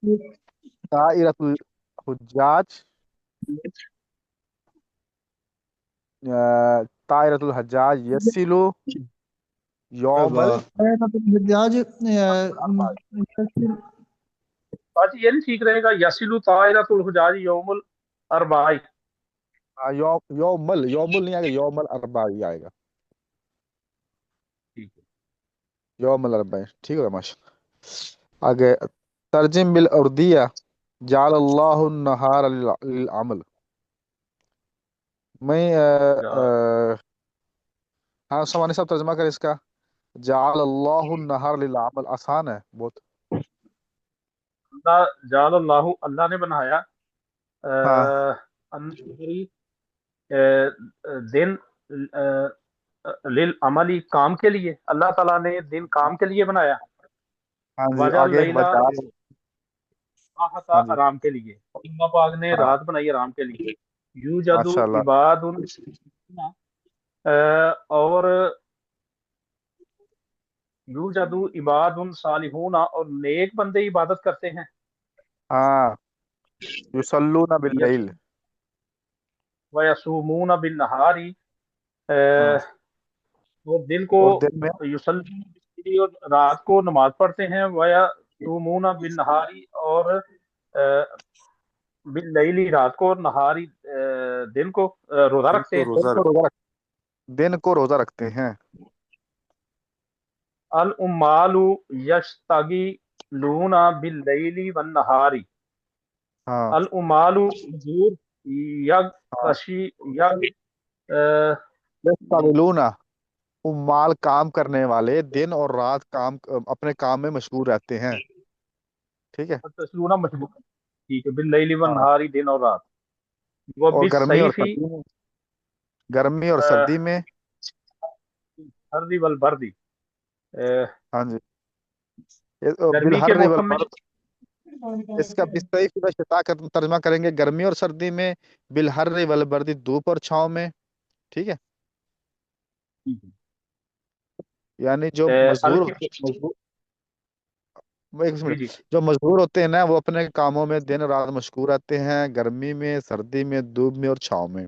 ताइरतुल हुज्जाज, ताइरतुल हज्जाज यसिलु यौमल हज्जाज अरबाई। आज ये नहीं ठीक रहेगा, यसिलु ताइरतुल हुजाज यौमुल अरबाई। हाँ, यौमल यौमुल नहीं आएगा, यौमल अरबाई आएगा। ठीक है। यौमल अरबाई ठीक होगा माशा। आगे तर्जिम बिल उर्दिया जाल अल्लाहु नहार लिल अमल। मैं जा हाँ सामान्य सब तर्जमा कर इसका। जाल अल्लाहु नहार लिल अमल आसान है बहुत। अल्लाह जाल अल्लाहु, अल्लाह ने बनाया हाँ अन्नहारी, दिन, लिल अमली, काम के लिए। अल्लाह ताला ने दिन काम के लिए बनाया। हाँ जी वजह आगे लैला वजाल। राहता, हाँ जी आराम के लिए। और अल्लाह पाक ने हाँ रात बनाई आराम के लिए। यूजदु माशाल्लाह। इबादुन, और यूजदु इबादुन सालिहूना, और नेक बंदे इबादत करते हैं। हाँ युसल्लूना बिल्लैल। वयसूमून बिन नहारी, हाँ वो दिन को, और दिन में युसल्ली, और रात को नमाज पढ़ते हैं। वयसूमून बिन नहारी, और बिन लैली, रात को, नहारी दिन को रोजा दिन रखते को हैं। रोजा दिन को रोजा रखते हैं। अल उम्मालु यश्तगी लूना बिल लैली वन नहारी। हाँ अल उम्मालु मजदूर, यग हाँ कशी, यग यस्ताबिलूना उम्माल काम करने वाले दिन और रात काम अपने काम में मशगूल रहते हैं। ठीक है। तस्लूना मजबूर, ठीक है, बिल लैली वन हाँ नहारी, दिन और रात। वो और बिस सईफी, गर्मी और सर्दी में। हर्दी वल बर्दी, हाँ जी गर्मी के बिलहर्री वल मौसम में। बर्द। इसका बिस्तरी का शिता का तर्जमा करेंगे गर्मी और सर्दी में, बिलहर्री वल बर्दी धूप और छांव में। ठीक है। यानी जो अल मजदूर की, मजदूर एक जी मिनट। जी, जो मजदूर होते हैं ना वो अपने कामों में दिन रात मशगूल रहते हैं, गर्मी में सर्दी में धूप में और छाँव में।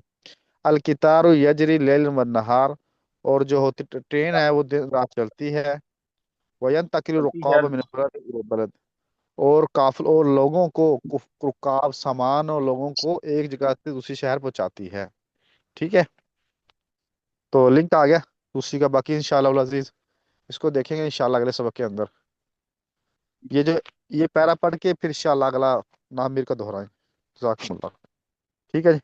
अलकितारु यजरी लैल व नहार। और जो होती ट्रेन है वो दिन रात चलती है। वयन तकिल चलती है। रुकाब मिन बलद इला बलद। और काफिल और लोगों को रुकाब सामान और लोगों को एक जगह से दूसरी शहर पहुंचाती है। ठीक है। तो लिंक आ गया उसी का, बाकी इंशाल्लाह उल अजीज इसको देखेंगे इंशाल्लाह अगले सबक के अंदर। ये जो ये पैरा पढ़ के फिर इंशाल्लाह अगला नाम मीर का दोहराएं। जज़ाकुमुल्लाह। ठीक है जी।